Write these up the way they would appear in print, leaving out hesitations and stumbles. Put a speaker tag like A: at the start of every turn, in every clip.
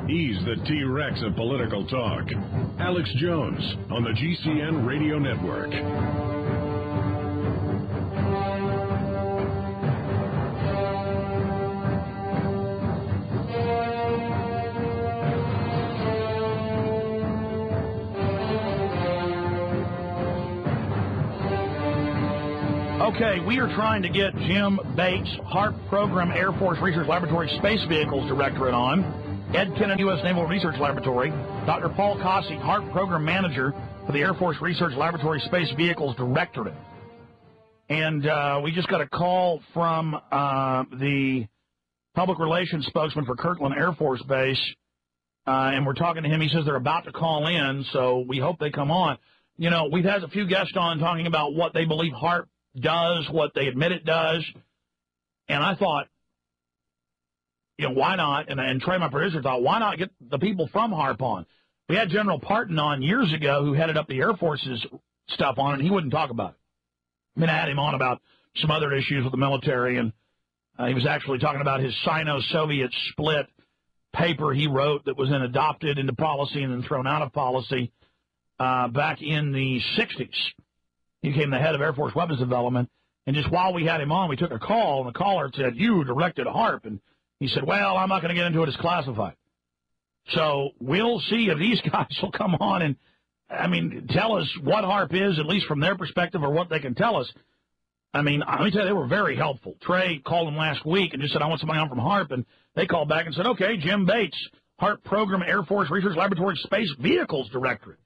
A: He's the T-Rex of political talk. Alex Jones on the GCN Radio Network.
B: Okay, we are trying to get Jim Bates, HAARP Program Air Force Research Laboratory Space Vehicles Directorate on. Ed Kennedy, U.S. Naval Research Laboratory. Dr. Paul Kossey, HAARP Program Manager for the Air Force Research Laboratory Space Vehicles Directorate. And we just got a call from the public relations spokesman for Kirtland Air Force Base, and we're talking to him. He says they're about to call in, so we hope they come on. You know, we've had a few guests on talking about what they believe HAARP does, what they admit it does, and I thought, you know, why not? And Trey, my producer, thought, why not get the people from HAARP on? We had General Parton on years ago who headed up the Air Force's stuff on, and he wouldn't talk about it. I mean, I had him on about some other issues with the military, and he was actually talking about his Sino-Soviet split paper he wrote that was then adopted into policy and then thrown out of policy back in the 60s. He became the head of Air Force Weapons Development, and just while we had him on, we took a call, and the caller said, "You directed HAARP," and he said, "Well, I'm not going to get into it. It's classified." So we'll see if these guys will come on and, I mean, tell us what HAARP is, at least from their perspective, or what they can tell us. I mean, let me tell you, they were very helpful. Trey called them last week and just said, "I want somebody on from HAARP," and they called back and said, "Okay, Jim Bates, HAARP Program Air Force Research Laboratory Space Vehicles Directorate."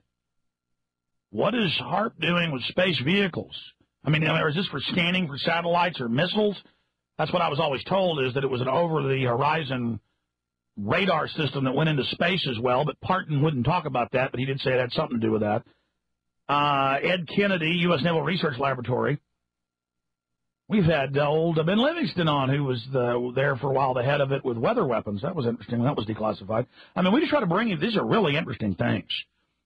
B: What is HAARP doing with space vehicles? I mean, is this for scanning for satellites or missiles? That's what I was always told, is that it was an over-the-horizon radar system that went into space as well, but Parton wouldn't talk about that, but he did say it had something to do with that. Ed Kennedy, U.S. Naval Research Laboratory. We've had old Ben Livingston on, who was there for a while, the head of it with weather weapons. That was interesting. That was declassified. I mean, we just try to bring you, these are really interesting things.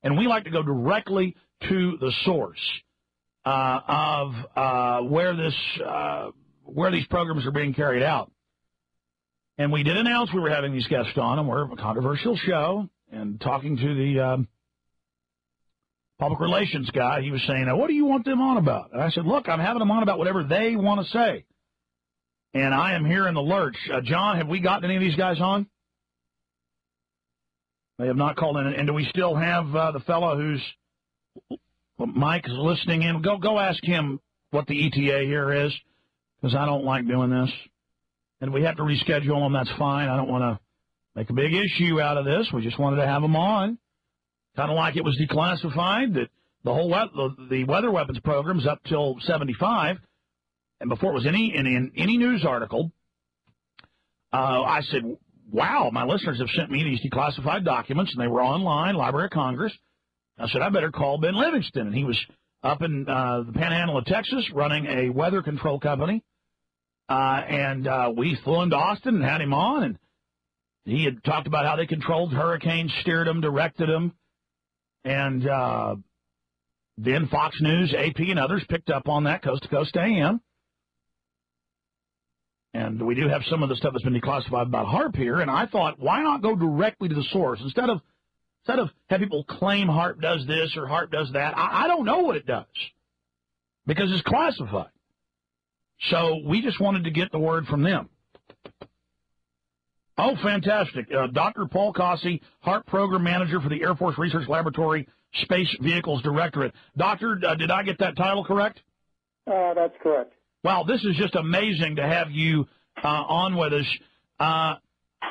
B: And we like to go directly to the source of where these programs are being carried out. And we did announce we were having these guests on, and we're a controversial show. And talking to the public relations guy, he was saying, "Now, what do you want them on about?" And I said, "Look, I'm having them on about whatever they want to say." And I am here in the lurch. John, have we gotten any of these guys on? They have not called in. And do we still have the fellow who's Mike is listening in? Go ask him what the ETA here is, because I don't like doing this. And we have to reschedule them. That's fine. I don't want to make a big issue out of this. We just wanted to have them on. Kind of like it was declassified, that the whole the weather weapons program is up till 75. And before it was in any news article, I said, "Wow, my listeners have sent me these declassified documents," and they were online, Library of Congress. I said, "I better call Ben Livingston." And he was up in the Panhandle of Texas running a weather control company. And we flew into Austin and had him on, and he had talked about how they controlled hurricanes, steered them, directed them. And then Fox News, AP, and others picked up on that, Coast to Coast AM. And we do have some of the stuff that's been declassified about HAARP here, and I thought, why not go directly to the source? Instead of have people claim HAARP does this or HAARP does that, I don't know what it does, because it's classified. So we just wanted to get the word from them. Oh, fantastic. Dr. Paul Kossey, HAARP Program Manager for the Air Force Research Laboratory Space Vehicles Directorate. Doctor, did I get that title correct?
C: That's correct.
B: Wow, this is just amazing to have you on with us.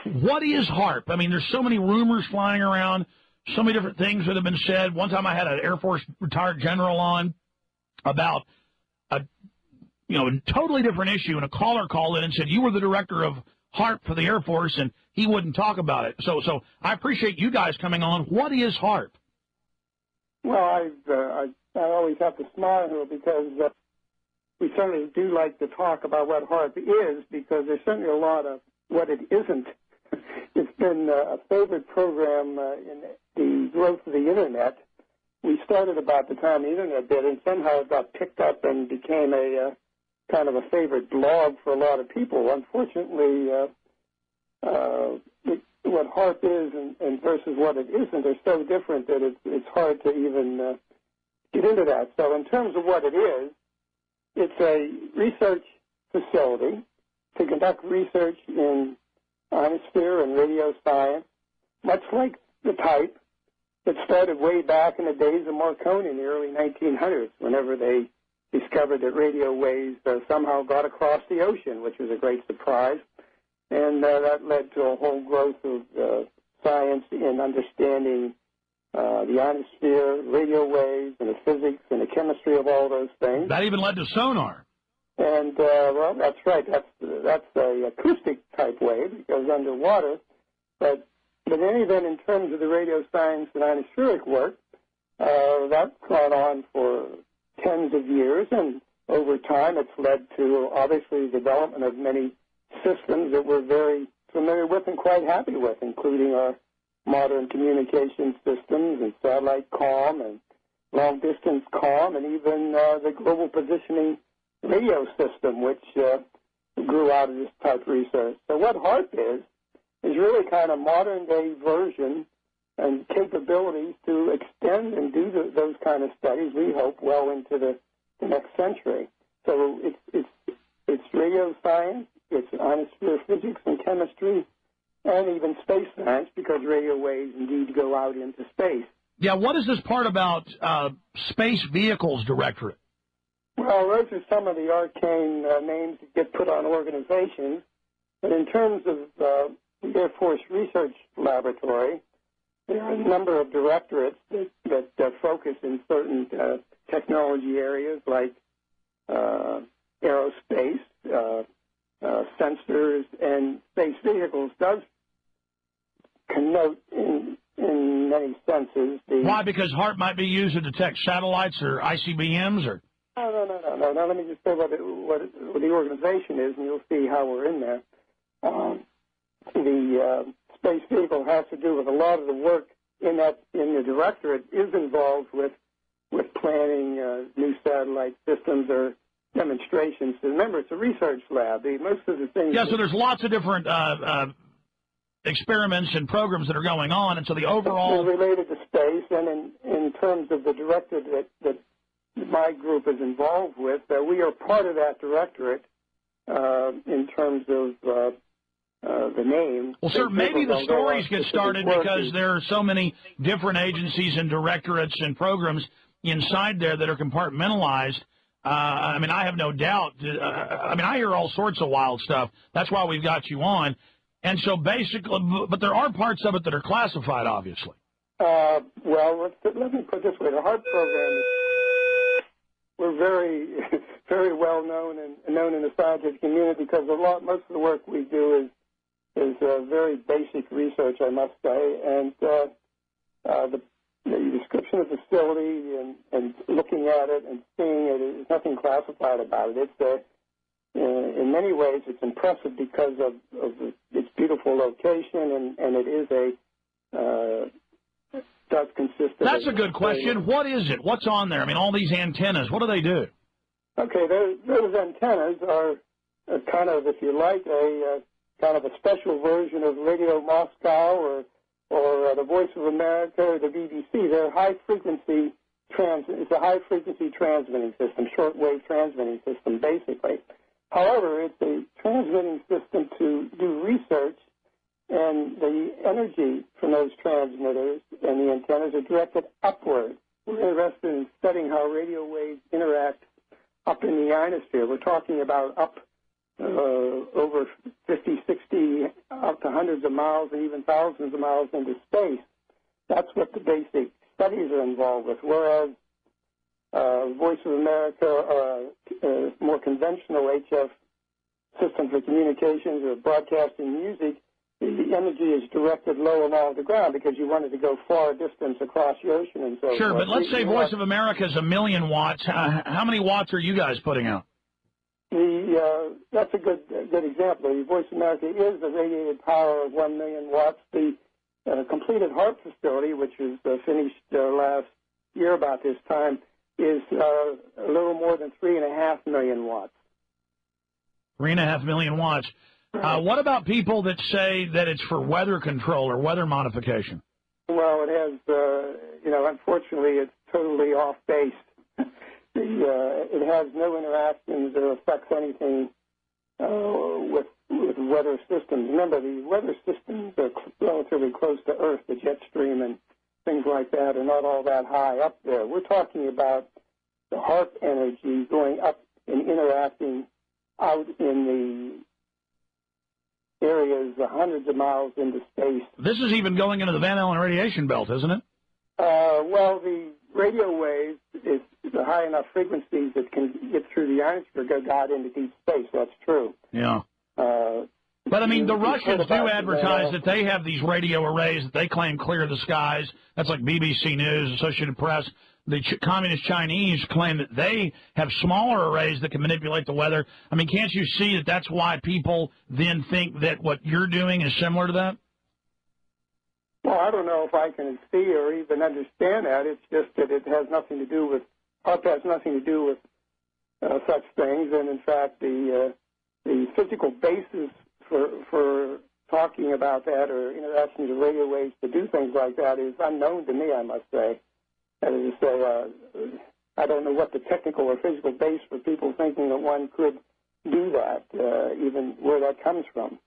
B: What is HAARP? I mean, there's so many rumors flying around, so many different things that have been said. One time I had an Air Force retired general on about a totally different issue, and a caller called in and said, "You were the director of HAARP for the Air Force," and he wouldn't talk about it. So I appreciate you guys coming on. What is HAARP?
C: Well, I always have to smile here, because we certainly do like to talk about what HAARP is, because there's certainly a lot of what it isn't. It's been a favorite program in the growth of the Internet. We started about the time the Internet did, and somehow it got picked up and became a kind of a favorite blog for a lot of people. Unfortunately, what HAARP is and versus what it isn't are so different that it's hard to even get into that. So in terms of what it is, it's a research facility to conduct research in ionosphere and radio science, much like the type that started way back in the days of Marconi in the early 1900s, whenever they discovered that radio waves somehow got across the ocean, which was a great surprise. And that led to a whole growth of science in understanding the ionosphere, radio waves, and the physics and the chemistry of all those things.
B: That even led to sonar.
C: And, well, that's right. That's a acoustic type wave. It goes underwater. But in any event, in terms of the radio science and ionospheric work, that's gone on for tens of years. And over time, it's led to, obviously, the development of many systems that we're very familiar with and quite happy with, including our modern communication systems and satellite comm and long-distance comm and even the global positioning radio system, which grew out of this type of research. So what HAARP is really kind of modern-day version and capabilities to extend and do those kind of studies, we hope, well into the next century. So it's radio science, it's ionosphere physics and chemistry, and even space science, because radio waves indeed go out into space.
B: Yeah, what is this part about Space Vehicles Directorate?
C: Well, those are some of the arcane names that get put on organizations. But in terms of the Air Force Research Laboratory, there are a number of directorates that focus in certain technology areas like aerospace, sensors, and space vehicles does connote in many senses.
B: Why? Because HAARP might be used to detect satellites or ICBMs, or?
C: No. Let me just say what the organization is, and you'll see how we're in there. The space vehicle has to do with a lot of the work in the directorate is involved with planning new satellite systems or demonstrations. So remember, it's a research lab. Most of the things.
B: Yeah, so there's lots of different experiments and programs that are going on, and so the overall
C: related to space, and in terms of the directorate that my group is involved with, we are part of that directorate in terms of the name.
B: Well, sir, maybe the stories get started because there are so many different agencies and directorates and programs inside there that are compartmentalized. I mean, I have no doubt. I hear all sorts of wild stuff. That's why we've got you on. And so basically, but there are parts of it that are classified, obviously.
C: Well, let me put it this way. The HAARP program, we're very, very well known and known in the scientific community because most of the work we do is very basic research, I must say. And the description of the facility and looking at it and seeing it, there's nothing classified about it. It's in many ways, it's impressive because of its beautiful location, and it is does consist of.
B: That's a good question. What is it? What's on there? I mean, all these antennas. What do they do? Okay,
C: those antennas are kind of, if you like, a kind of a special version of Radio Moscow or the Voice of America or the BBC. They're high-frequency it's a high-frequency transmitting system, shortwave transmitting system, basically. However, it's a transmitting system to do research, and the energy from those transmitters and the antennas are directed upward. We're interested in studying how radio waves interact up in the ionosphere. We're talking about up over 50, 60, up to hundreds of miles and even thousands of miles into space. That's what the basic studies are involved with, whereas Voice of America, more conventional HF system for communications or broadcasting music, the energy is directed low along the ground because you wanted to go far distance across the ocean and so forth.
B: Sure, but let's say Voice of America is 1 million watts. How many watts are you guys putting out?
C: That's a good example. The Voice of America is a radiated power of 1 million watts. The completed HAARP facility, which was finished last year about this time, is a little more than 3.5 million watts.
B: 3.5 million watts. What about people that say that it's for weather control or weather modification?
C: Well, it has, unfortunately, it's totally off base. It has no interactions or affects anything with weather systems. Remember, the weather systems are relatively close to Earth. The jet stream and things like that are not all that high up there. We're talking about the HAARP energy going up and interacting out in the areas hundreds of miles into space.
B: This is even going into the Van Allen radiation belt, isn't it?
C: Well, the radio waves is the high enough frequencies that can get through the ionosphere, go out into deep space. That's true.
B: Yeah. But, I mean, the Russians do advertise that they have these radio arrays that they claim clear the skies. That's like BBC News, Associated Press. The Communist Chinese claim that they have smaller arrays that can manipulate the weather. I mean, can't you see that that's why people then think that what you're doing is similar to that?
C: Well, I don't know if I can see or even understand that. It's just that it has nothing to do with, HAARP has nothing to do with such things. And, in fact, the physical basis for talking about that or interactions of radio waves to do things like that is unknown to me, I must say. That is to say, I don't know what the technical or physical base for people thinking that one could do that, even where that comes from.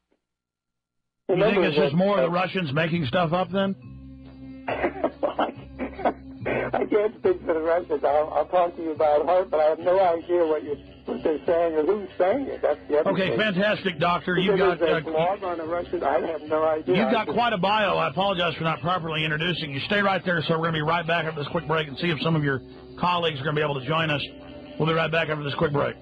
B: You think it's just more of the Russians making stuff up then?
C: I can't speak for the Russians. I'll talk to you about HAARP, but I have no idea what they're saying or who's saying it. That's the other thing.
B: Fantastic, Doctor. You've got
C: a blog on the Russians. I have no idea.
B: You've got quite a bio. I apologize for not properly introducing you. Stay right there, so we're going to be right back after this quick break and see if some of your colleagues are going to be able to join us. We'll be right back after this quick break.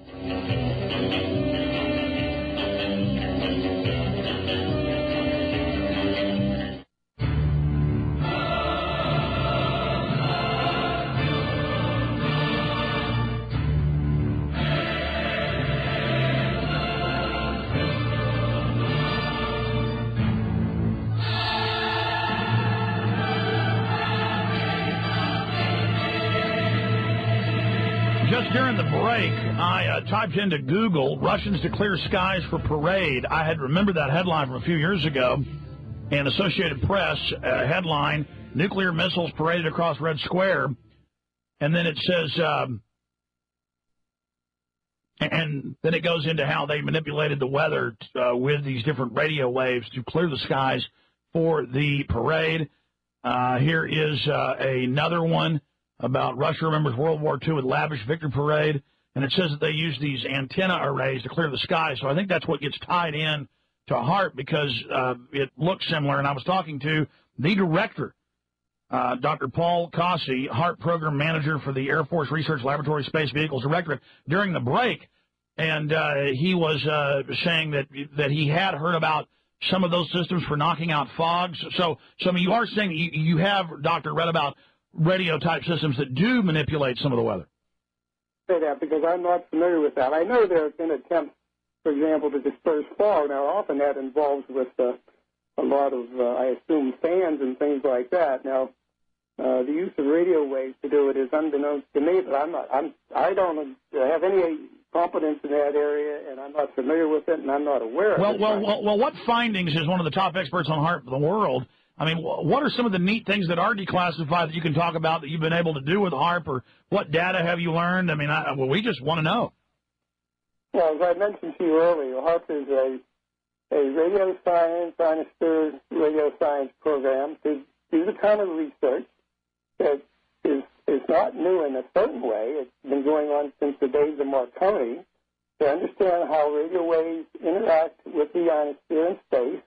B: Just during the break, I typed into Google, Russians to clear skies for parade. I had remembered that headline from a few years ago. And Associated Press headline, nuclear missiles paraded across Red Square. And then it says, and then it goes into how they manipulated the weather with these different radio waves to clear the skies for the parade. Here is another one about Russia remembers World War II with lavish victory parade, and it says that they use these antenna arrays to clear the sky. So I think that's what gets tied in to HAARP because it looks similar. And I was talking to the director, Dr. Paul Kossey, HAARP Program Manager for the Air Force Research Laboratory Space Vehicles Directorate, during the break, and he was saying that he had heard about some of those systems for knocking out fogs. So I mean, you are saying you have, Doctor, read about radio-type systems that do manipulate some of the weather.
C: Say that because I'm not familiar with that. I know there have been attempts, for example, to disperse fog. Now, often that involves with a lot of, I assume, fans and things like that. Now, the use of radio waves to do it is unbeknownst to me, but I don't have any competence in that area, and I'm not familiar with it, and I'm not aware of it.
B: Well, what findings is one of the top experts on HAARP in the world? I mean, what are some of the neat things that are declassified that you can talk about that you've been able to do with HAARP, or what data have you learned? I mean, we just want to know.
C: Well, as I mentioned to you earlier, HAARP is a radio science, ionosphere radio science program to do the kind of research that is not new in a certain way. It's been going on since the days of Marconi to understand how radio waves interact with the ionosphere in space,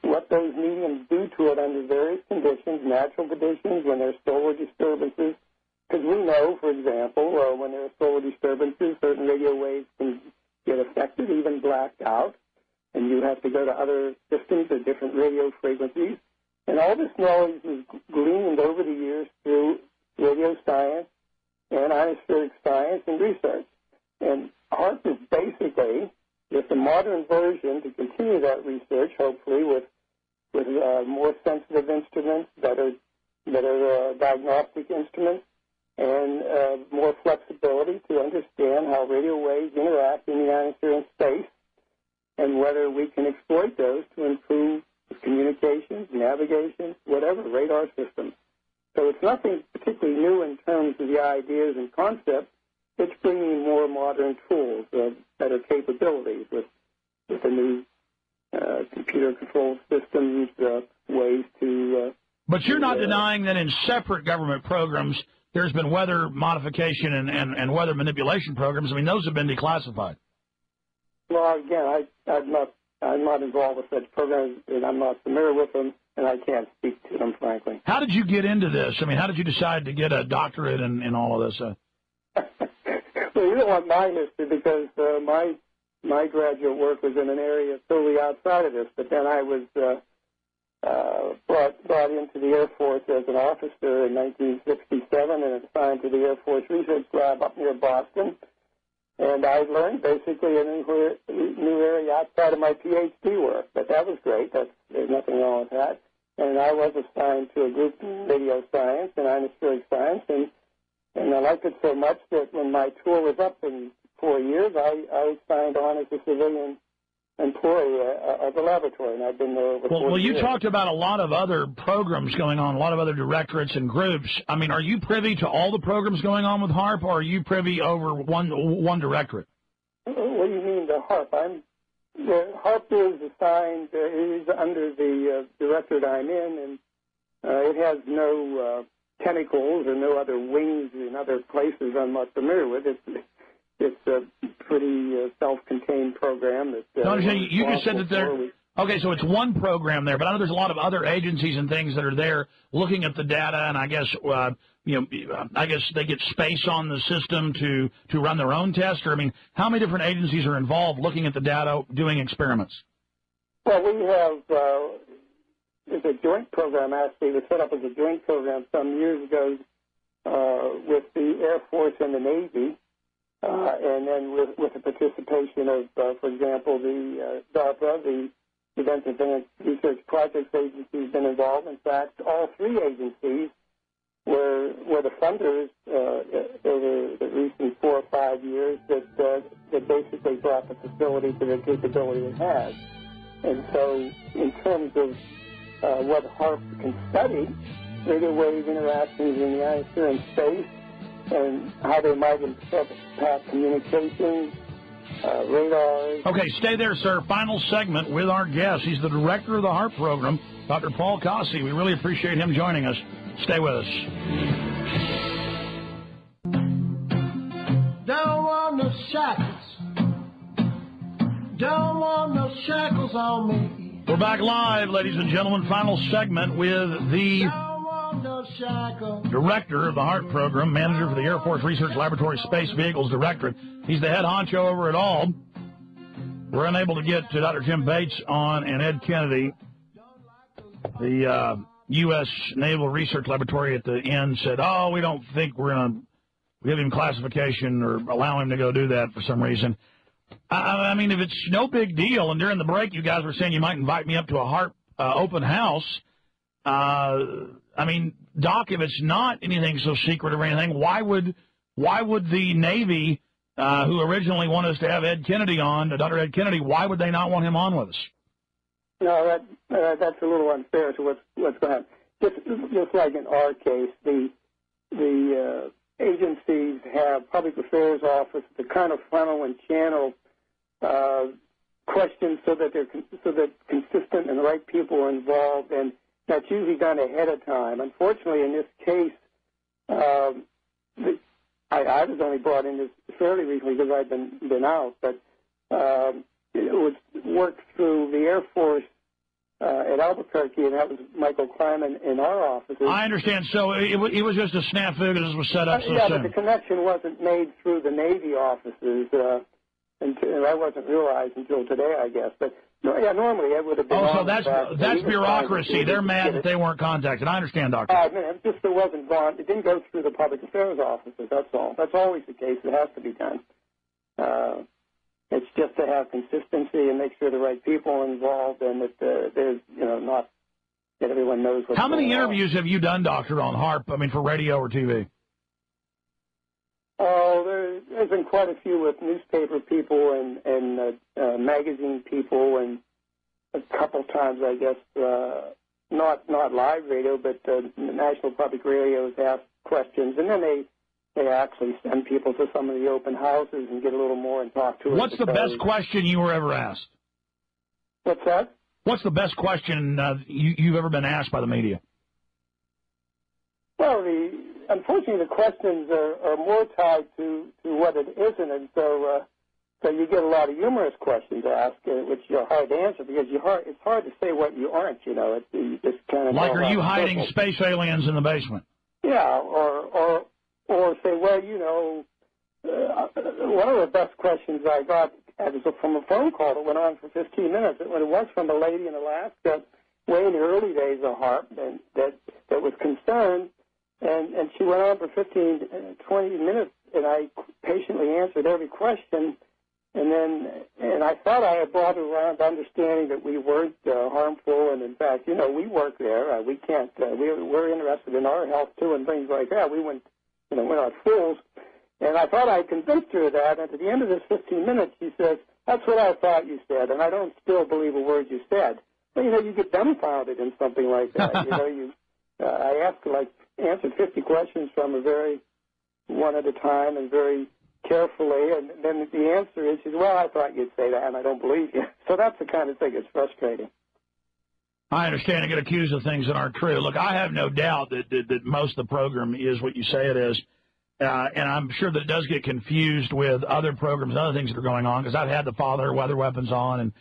C: what those mediums do to it under various conditions, natural conditions, when there's solar disturbances. Because we know, for example, when there are solar disturbances, certain radio waves can get affected, even blacked out, and you have to go to other systems at different radio frequencies. And all this knowledge is gleaned over the years through radio science and ionospheric science and research. And HAARP is basically just a modern version to continue that research, hopefully, with more sensitive instruments, better diagnostic instruments, and more flexibility to understand how radio waves interact in the ionosphere and space. and whether we can exploit those to improve communications, navigation, whatever, radar systems. So it's nothing particularly new in terms of the ideas and concepts. It's bringing more modern tools, better capabilities with the new computer-controlled systems, ways to...
B: But you're not denying that in separate government programs there's been weather modification and weather manipulation programs. I mean, those have been declassified.
C: Well, again, I'm not involved with such programs, and I'm not familiar with them, and I can't speak to them, frankly.
B: How did you get into this? I mean, how did you decide to get a doctorate in all of this?
C: Well, you don't want my history because my graduate work was in an area totally outside of this, but then I was brought into the Air Force as an officer in 1967 and assigned to the Air Force Research Lab up near Boston. And I learned basically a new area outside of my PhD work, but that was great. There's nothing wrong with that. And I was assigned to a group in radio science and atmospheric science, and I liked it so much that when my tour was up in 4 years, I signed on as a civilian employee of the laboratory, and I've been there over 40 years.
B: Well, you talked about a lot of other programs going on, a lot of other directorates and groups. I mean, are you privy to all the programs going on with HAARP, or are you privy over one directorate?
C: What do you mean, the HAARP? HAARP is assigned, is under the directorate I'm in, and it has no tentacles or no other wings in other places I'm not familiar with. It's a pretty self-contained program.
B: You just said that there... Okay, so it's one program there, but I know there's a lot of other agencies and things that are there looking at the data, and I guess I guess they get space on the system to run their own tests. Or I mean, how many different agencies are involved looking at the data, doing experiments?
C: Well, we have it's a joint program. Actually, it was set up as a joint program some years ago with the Air Force and the Navy. And then with the participation of, for example, the DARPA, the Defense Advanced Research Projects Agency has been involved. In fact, all three agencies were the funders over the recent 4 or 5 years that basically brought the facility to the capability it has. And so in terms of what HAARP can study, radio wave interactions in the ionosphere and space, and how they might impact communications, radars.
B: Okay, stay there, sir. Final segment with our guest. He's the director of the HAARP program, Dr. Paul Kossey. We really appreciate him joining us. Stay with us.
D: Don't want no shackles. Don't want no shackles on me.
B: We're back live, ladies and gentlemen. Final segment with the director of the HAARP program, manager for the Air Force Research Laboratory Space Vehicles Directorate. He's the head honcho over it all. We're unable to get to Dr. Jim Bates on, and Ed Kennedy, the U.S. Naval Research Laboratory at the end said, oh, we don't think we're going to give him classification or allow him to go do that for some reason. I mean, if it's no big deal, and during the break you guys were saying you might invite me up to a HAARP open house, I mean, Doc, if it's not anything so secret or anything, why would the Navy, who originally wanted us to have Ed Kennedy on, Dr. Ed Kennedy, why would they not want him on with us?
C: No, that's a little unfair to what's going on. Just like in our case, the agencies have public affairs office to kind of funnel and channel questions so that consistent and the right people are involved, and that's usually done ahead of time. Unfortunately, in this case, I was only brought in this fairly recently because I've been out, but it was worked through the Air Force at Albuquerque, and that was Michael Kleiman in our offices.
B: I understand. So it was just a snafu because it was set up so soon.
C: But the connection wasn't made through the Navy offices, and that wasn't realized until today, I guess. But yeah, normally it would have been.
B: Oh, so that's bureaucracy. They're mad that they weren't contacted. I understand, Doctor.
C: It just wasn't gone. It didn't go through the public affairs offices. That's all. That's always the case. It has to be done. It's just to have consistency and make sure the right people are involved, and that there's not that everyone knows what's
B: How many
C: going
B: interviews
C: on.
B: have you done, Doctor, on HAARP? I mean, for radio or TV?
C: Oh, there's been quite a few with newspaper people and magazine people, and a couple times, I guess, not live radio, but National Public Radio has asked questions, and then they actually send people to some of the open houses and get a little more and talk to us.
B: What's the best question you were ever asked?
C: What's that?
B: What's the best question you've ever been asked by the media?
C: Well, unfortunately, the questions are more tied to what it isn't, and so you get a lot of humorous questions asked, which are hard to answer because it's hard to say what you aren't. You just kind of
B: like, are you hiding space aliens in the basement?
C: Yeah, or say, well, one of the best questions I got was from a phone call that went on for 15 minutes. It was from a lady in Alaska way in the early days of HAARP and that was concerned. And she went on for 15, 20 minutes, and I patiently answered every question. And I thought I had brought her around to understanding that we weren't harmful. And, in fact, we work there. We can't. We're interested in our health, too, and things like that. We're not fools. And I thought I convinced her of that. And at the end of this 15 minutes, she says, that's what I thought you said, and I don't still believe a word you said. But, you get dumbfounded in something like that. I asked her, answered 50 questions from her very one at a time and very carefully, and then the answer is, she said, well, I thought you'd say that, and I don't believe you. So that's the kind of thing that's frustrating.
B: I understand I get accused of things that aren't true. Look, I have no doubt that most of the program is what you say it is, and I'm sure that it does get confused with other programs and other things that are going on, because I've had the father weather weapons on, and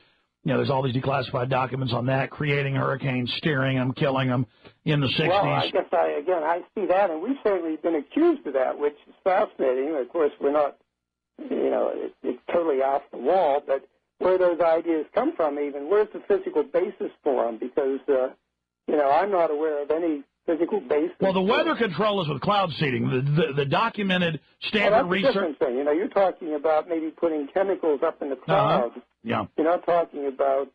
B: there's all these declassified documents on that, creating hurricanes, steering them, killing them in the 60s.
C: Well, I guess I see that, and we've certainly been accused of that, which is fascinating. Of course, we're not, it's totally off the wall, but where those ideas come from even, where's the physical basis for them? Because, I'm not aware of any physical basis.
B: Well, the weather control is with cloud seeding, the documented standard research.
C: That's a different thing. You're talking about maybe putting chemicals up in the clouds.
B: Yeah.
C: You're not talking about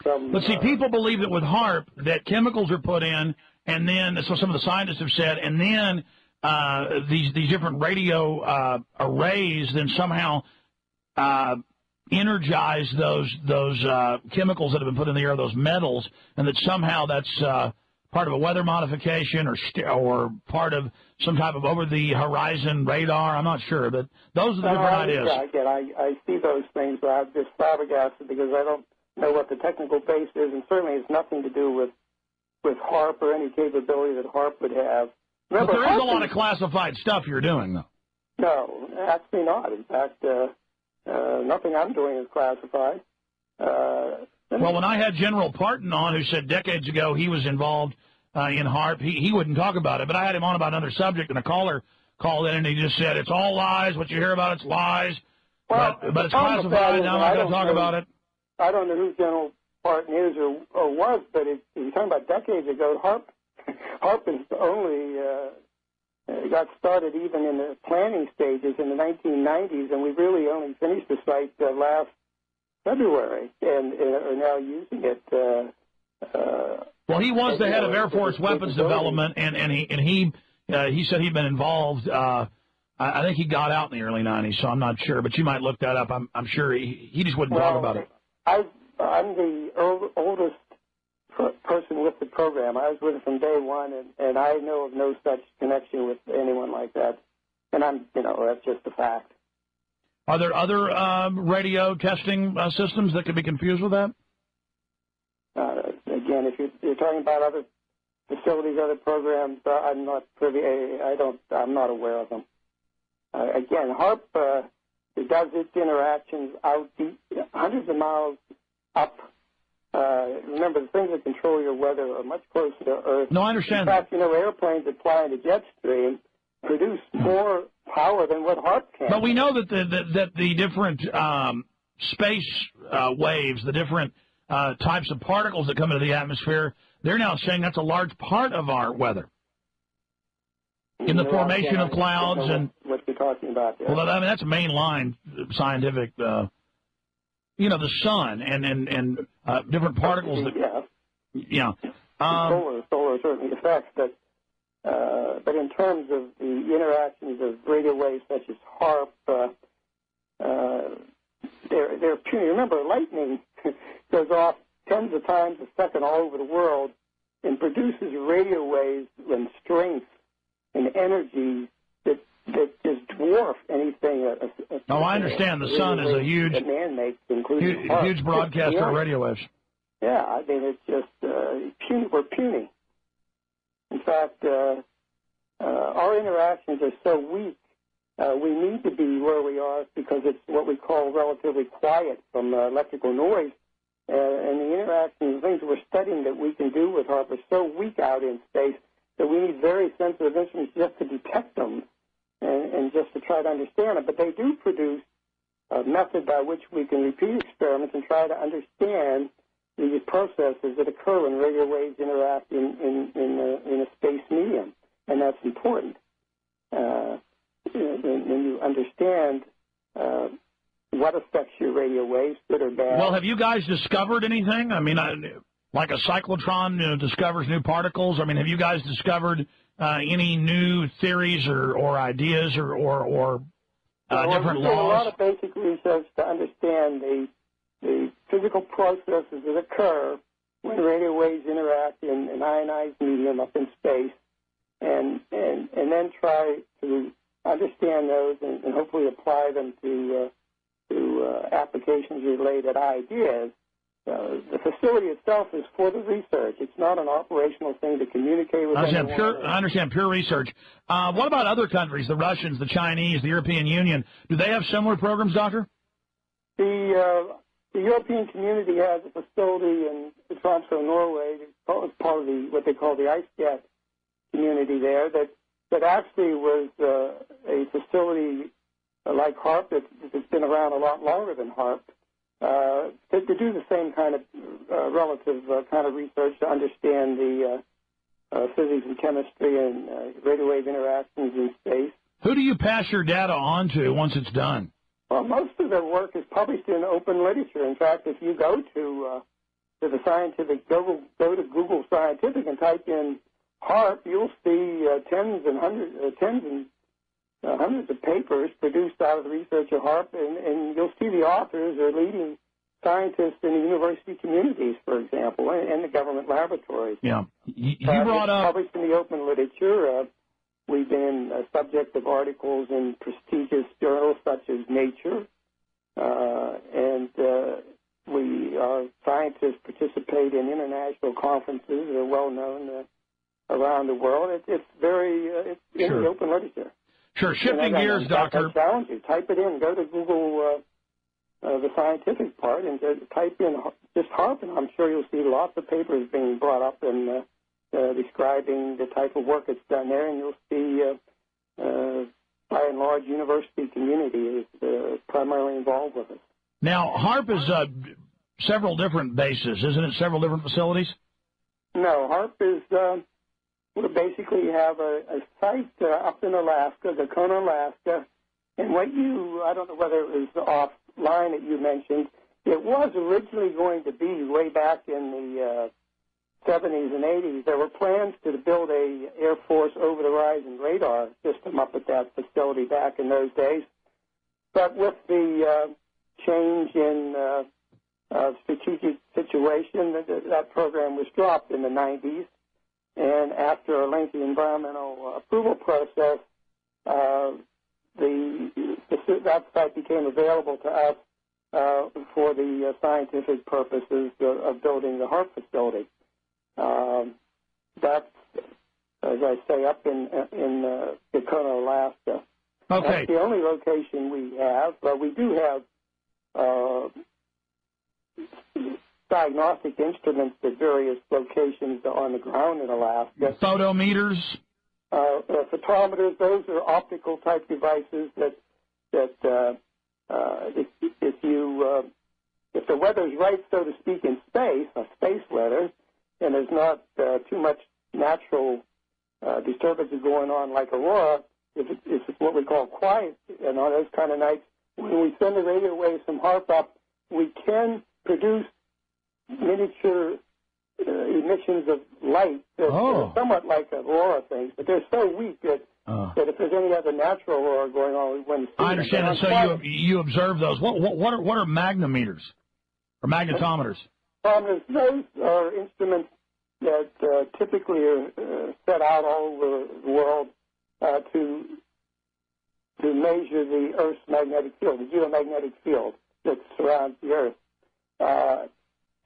C: some...
B: But see, people believe that with HAARP, that chemicals are put in, and then, so some of the scientists have said, and then these different radio arrays then somehow energize those chemicals that have been put in the air, those metals, and that somehow that's part of a weather modification or part of some type of over-the-horizon radar. I'm not sure, but those are the different ideas.
C: I see those things, but I'm just flabbergasted because I don't know what the technical base is, and certainly it's nothing to do with HAARP or any capability that HAARP would have. Remember,
B: but there is a lot of classified stuff you're doing, though.
C: No, actually not. In fact, nothing I'm doing is classified.
B: Well, when I had General Parton on, who said decades ago he was involved in HAARP, he wouldn't talk about it. But I had him on about another subject, and a caller called in, and he just said, it's all lies. What you hear about, it's lies.
C: Well,
B: but it's classified. Now I'm not going to talk about it.
C: I don't know who General Parton is or was, but if you're talking about decades ago, HAARP is only got started even in the planning stages in the 1990s, and we really only finished the site last February, and are now using it.
B: Well, he was the head of Air Force weapons development, and he said he'd been involved. I think he got out in the early 90s, so I'm not sure, but you might look that up. I'm sure he just wouldn't talk about it.
C: I'm the oldest person with the program. I was with it from day one, and I know of no such connection with anyone like that. And that's just a fact.
B: Are there other radio testing systems that could be confused with that?
C: Again, if you're talking about other facilities, other programs, I'm not privy. I'm not aware of them. Again, HAARP it does its interactions out deep, hundreds of miles up. Remember, the things that control your weather are much closer to Earth.
B: No, I understand.
C: In fact, airplanes that fly in the jet stream produce more power than what HAARP can.
B: But we know that the different space waves, the different types of particles that come into the atmosphere, they're now saying that's a large part of our weather. In the formation of clouds and
C: what you're talking about there.
B: Well, I mean that's mainline scientific. The sun and different particles that.
C: Yeah. Solar certainly affects, but But in terms of the interactions of radio waves such as HAARP, they're puny. Remember, lightning goes off tens of times a second all over the world and produces radio waves and strength and energy that just dwarf anything.
B: I understand. The sun is a huge,
C: man makes, including
B: huge broadcaster of radio waves.
C: Yeah, I mean, it's just puny. We're puny. In fact, our interactions are so weak. We need to be where we are because it's what we call relatively quiet from electrical noise. And the interactions, things we're studying that we can do with HAARP are so weak out in space that we need very sensitive instruments just to detect them and just to try to understand them. But they do produce a method by which we can repeat experiments and try to understand the processes that occur when radio waves interact in a space medium, and that's important. When you understand what affects your radio waves, good or bad.
B: Well, have you guys discovered anything? I mean, like a cyclotron discovers new particles. I mean, have you guys discovered any new theories or ideas or different laws?
C: A lot of basic research to understand the physical processes that occur when radio waves interact in an ionized medium up in space, and then try to understand those and hopefully apply them to applications related ideas. The facility itself is for the research. It's not an operational thing to communicate with anyone.
B: I understand pure research. What about other countries, the Russians, the Chinese, the European Union? Do they have similar programs, Doctor?
C: The European community has a facility in Tromsø, Norway. It's part of what they call the IceJet community there that actually was a facility like HAARP that's been around a lot longer than HAARP. To do the same kind of relative kind of research to understand the physics and chemistry and radio wave interactions in space.
B: Who do you pass your data on to once it's done?
C: Well, most of the work is published in open literature. In fact, if you go to the scientific, go to Google Scientific and type in HAARP, you'll see tens and hundreds of papers produced out of the research of HAARP, and you'll see the authors are leading scientists in the university communities, for example, and the government laboratories.
B: Yeah. You brought up...
C: Published in the open literature. We've been a subject of articles in prestigious journals such as Nature, and our scientists participate in international conferences that are well known around the world. It's in the open literature.
B: Sure. Shifting gears, Doctor.
C: I challenge you. Type it in. Go to Google, the scientific part, and type in just HAARP, and I'm sure you'll see lots of papers being brought up and describing the type of work that's done there, and you'll see, by and large, university community is primarily involved with it.
B: Now, HAARP is several different bases, isn't it? Several different facilities?
C: No, HAARP is... we basically have a site up in Alaska, Gakona, Alaska, and I don't know whether it was offline that you mentioned, it was originally going to be way back in the 70s and 80s. There were plans to build a Air Force over-the-horizon radar system up at that facility back in those days. But with the change in strategic situation, that program was dropped in the 90s. And after a lengthy environmental approval process, that site became available to us for the scientific purposes of building the HAARP facility. That's, as I say, up in Gakona, Alaska.
B: Okay.
C: That's the only location we have, but we do have diagnostic instruments at various locations on the ground in Alaska.
B: Photometers?
C: Photometers, those are optical type devices that if the weather's right, so to speak, in space, space weather, and there's not too much natural disturbances going on like aurora, if it's what we call quiet, and on those kind of nights, when we send the radio waves from HAARP up, we can produce miniature emissions of light that are somewhat like aurora things, but they're so weak that if there's any other natural aurora going on, we wouldn't see
B: I understand. And so you observe those. What are magnometers or magnetometers?
C: Those are instruments that typically are set out all over the world to measure the Earth's magnetic field, the geomagnetic field that surrounds the Earth.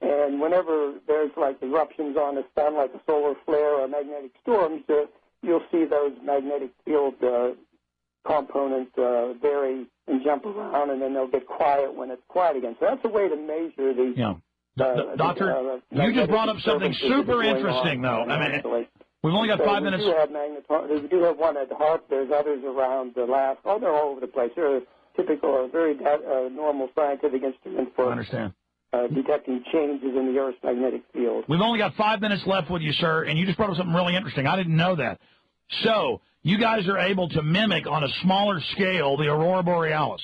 C: And whenever there's like eruptions on the sun, like a solar flare or magnetic storms, you'll see those magnetic field components vary and jump around, and then they'll get quiet when it's quiet again. So that's a way to measure the...
B: Yeah. Doctor, you just brought up something super interesting, though. I mean, we've only got 5 minutes.
C: We do have one at HAARP. There's others around Alaska. Oh, they're all over the place. They're typical, very normal scientific instrument for...
B: I understand.
C: Detecting changes in the Earth's magnetic field.
B: We've only got 5 minutes left with you, sir, and you just brought up something really interesting. I didn't know that. So, you guys are able to mimic on a smaller scale the aurora borealis.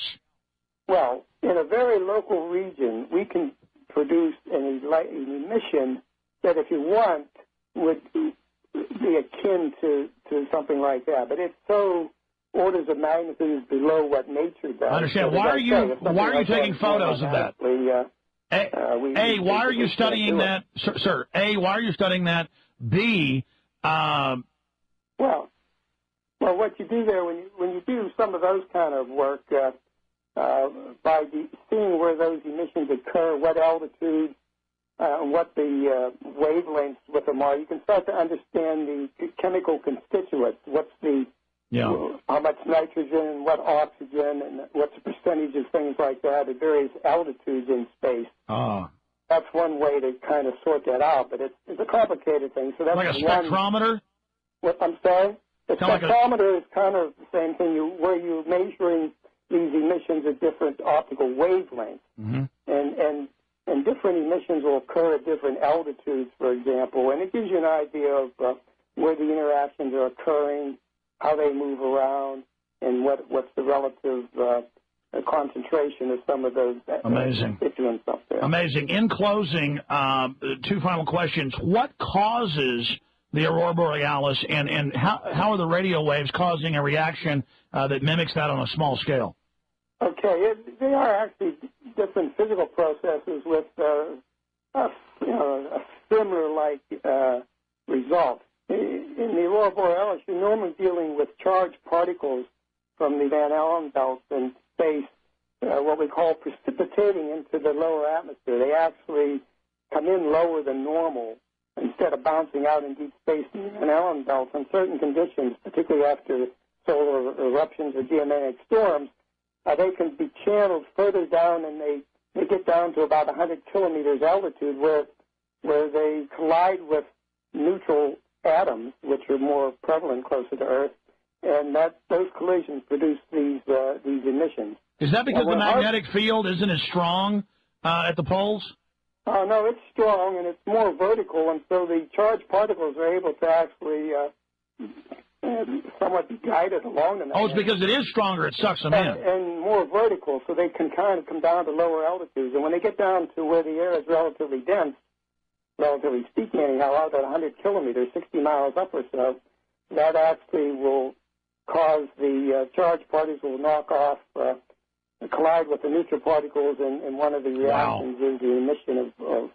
C: Well, in a very local region, we can produce an emission that, if you want, would be akin to something like that. But it's so orders of magnitude below what nature does.
B: I understand.
C: So
B: why are you taking photos of that? Why are you studying that, sir? A, why are you studying that? B,
C: well, what you do there when you do some of those kind of work, by seeing where those emissions occur, what altitude, what the wavelengths with them are, you can start to understand the chemical constituents. What's the how much nitrogen and what oxygen and what's the percentage of things like that at various altitudes in space. That's one way to kind of sort that out, but it's a complicated thing. So that's
B: like a spectrometer?
C: I'm sorry? The spectrometer is kind of the same thing, where you're measuring these emissions at different optical wavelengths. Mm-hmm. And different emissions will occur at different altitudes, for example, and it gives you an idea of where the interactions are occurring, how they move around, and what's the relative concentration of some of those constituents up there.
B: Amazing. In closing, 2 final questions. What causes the aurora borealis, and how are the radio waves causing a reaction that mimics that on a small scale?
C: Okay, they are actually different physical processes with a similar-like result. In the aurora borealis, you're normally dealing with charged particles from the Van Allen belts in space, what we call precipitating into the lower atmosphere. They actually come in lower than normal instead of bouncing out in deep space in the Van Allen belts. In certain conditions, particularly after solar eruptions or geomagnetic storms, they can be channeled further down, and they get down to about 100 kilometers altitude, where they collide with neutral atoms, which are more prevalent closer to Earth, and those collisions produce these emissions.
B: Is that because the magnetic field isn't as strong at the poles?
C: No, it's strong, and it's more vertical, and so the charged particles are able to actually somewhat be guided along the magnetic.
B: Oh, it's because it is stronger, it sucks them in.
C: And more vertical, so they can kind of come down to lower altitudes. And when they get down to where the air is relatively dense, relatively speaking anyhow, out at 100 kilometers, 60 miles up or so, that actually will cause the charged particles will knock off, collide with the neutral particles, and one of the reactions is the emission of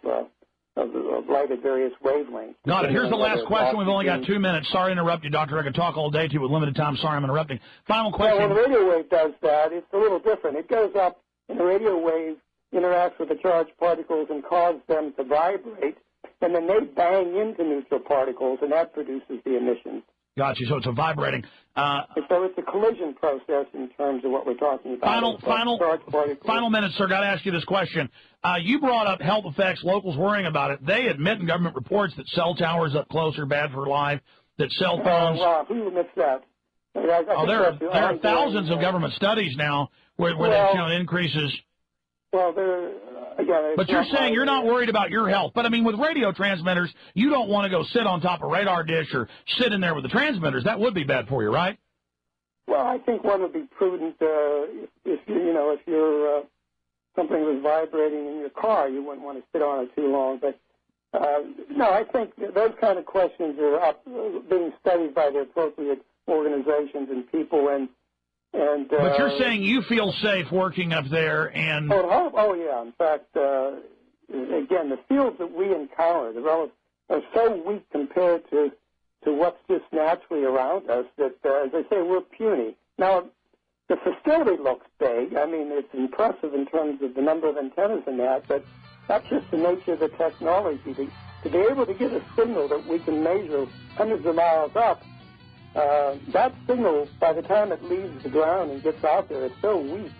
C: light at various wavelengths.
B: Got it. Here's the last question. We've only got 2 minutes. Sorry to interrupt you, Doctor. I could talk all day to you with limited time. Sorry I'm interrupting. Final question.
C: Well, when the radio wave does that, it's a little different. It goes up, and the radio wave interacts with the charged particles and causes them to vibrate, and then they bang into neutral particles, and that produces the emissions.
B: Got you. So it's a vibrating.
C: So it's a collision process in terms of what we're talking about.
B: Final minute, sir. Got to ask you this question. You brought up health effects. Locals worrying about it. They admit in government reports that cell towers up close are bad for life. That cell phones.
C: Who admits that?
B: There are thousands of government studies now where they've shown increases.
C: Well,
B: but you're saying you're not worried about your health. But, I mean, with radio transmitters, you don't want to go sit on top of a radar dish or sit in there with the transmitters. That would be bad for you, right?
C: Well, I think one would be prudent if you're something was vibrating in your car, you wouldn't want to sit on it too long. But No, I think those kind of questions are being studied by the appropriate organizations and people.
B: But you're saying you feel safe working up there, and
C: oh yeah. In fact, again, the fields that we encounter are so weak compared to what's just naturally around us that, as I say, we're puny. Now, the facility looks big. I mean, it's impressive in terms of the number of antennas and that, but that's just the nature of the technology. To be able to get a signal that we can measure hundreds of miles up, that signal, by the time it leaves the ground and gets out there, it's so weak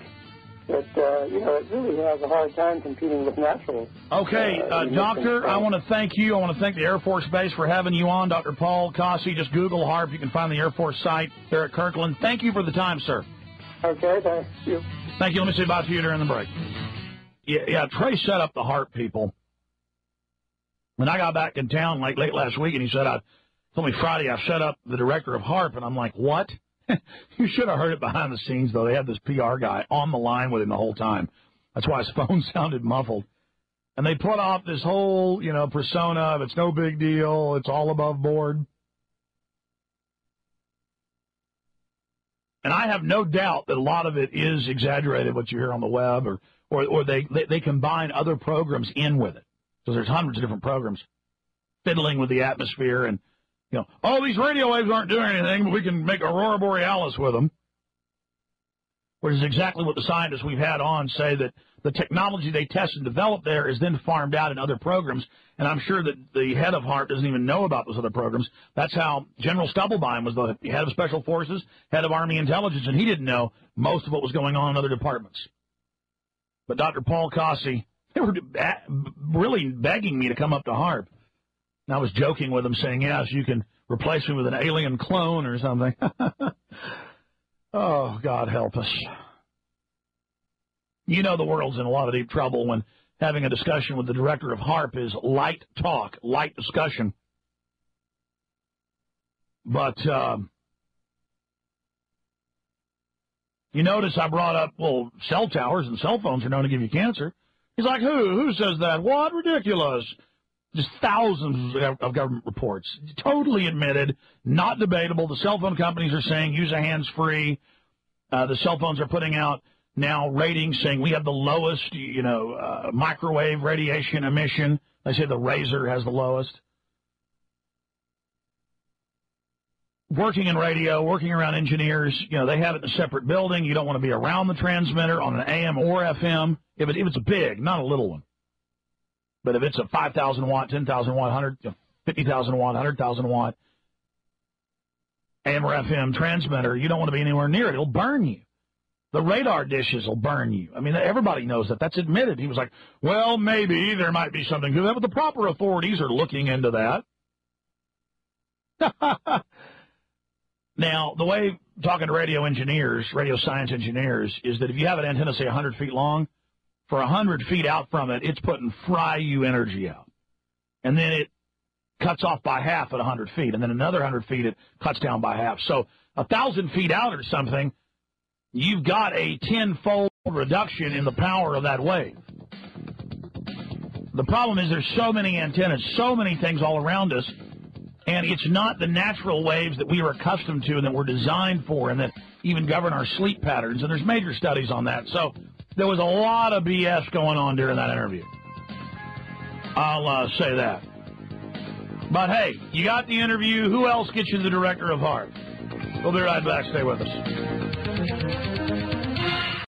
C: that, it really has a hard time competing with natural.
B: Okay, Doctor, I want to thank you. I want to thank the Air Force Base for having you on. Dr. Paul Kossey, just Google HAARP. You can find the Air Force site there at Kirkland. Thank you for the time, sir.
C: Okay, thank you.
B: Thank you. Let me say bye to you during the break. Yeah, Trey set up the HAARP people. When I got back in town late last week, and he said, told me Friday I set up the director of HAARP, and I'm like, what? You should have heard it behind the scenes, though. They had this PR guy on the line with him the whole time. That's why his phone sounded muffled. And they put off this whole, persona of it's no big deal, it's all above board. And I have no doubt that a lot of it is exaggerated, what you hear on the web, or they combine other programs in with it. So there's hundreds of different programs fiddling with the atmosphere and, these radio waves aren't doing anything, but we can make Aurora Borealis with them. Which is exactly what the scientists we've had on say, that the technology they test and develop there is then farmed out in other programs. And I'm sure that the head of HAARP doesn't even know about those other programs. That's how General Stubblebine was the head of Special Forces, head of Army Intelligence, and he didn't know most of what was going on in other departments. But Dr. Paul Kossey, they were really begging me to come up to HAARP. And I was joking with them, saying, yes, you can replace me with an alien clone or something. Oh, God help us. The world's in a lot of deep trouble when having a discussion with the director of HAARP is light talk, light discussion. But you notice I brought up, cell towers and cell phones are known to give you cancer. He's like, who says that? What? Ridiculous. Just thousands of government reports. Totally admitted, not debatable. The cell phone companies are saying use a hands-free. The cell phones are putting out now ratings saying we have the lowest, microwave radiation emission. They say the Razor has the lowest. Working in radio, working around engineers, they have it in a separate building. You don't want to be around the transmitter on an AM or FM. If it's big, not a little one. But if it's a 5,000 watt, 10,000 watt, 50,000 watt, 100,000 watt AM or FM transmitter, you don't want to be anywhere near it. It'll burn you. The radar dishes will burn you. I mean, everybody knows that. That's admitted. He was like, well, maybe there might be something to that, but the proper authorities are looking into that. Now, the way talking to radio engineers, radio science engineers, is that if you have an antenna, say, 100 feet long, for 100 feet out from it, it's putting Fry-U energy out. And then it cuts off by half at 100 feet. And then another 100 feet, it cuts down by half. So 1,000 feet out or something, you've got a 10-fold reduction in the power of that wave. The problem is there's so many antennas, so many things all around us, and it's not the natural waves that we are accustomed to and that we're designed for and that even govern our sleep patterns. And there's major studies on that. So there was a lot of BS going on during that interview. I'll say that. But, hey, you got the interview. Who else gets you the director of HAARP? We'll be right back. Stay with us.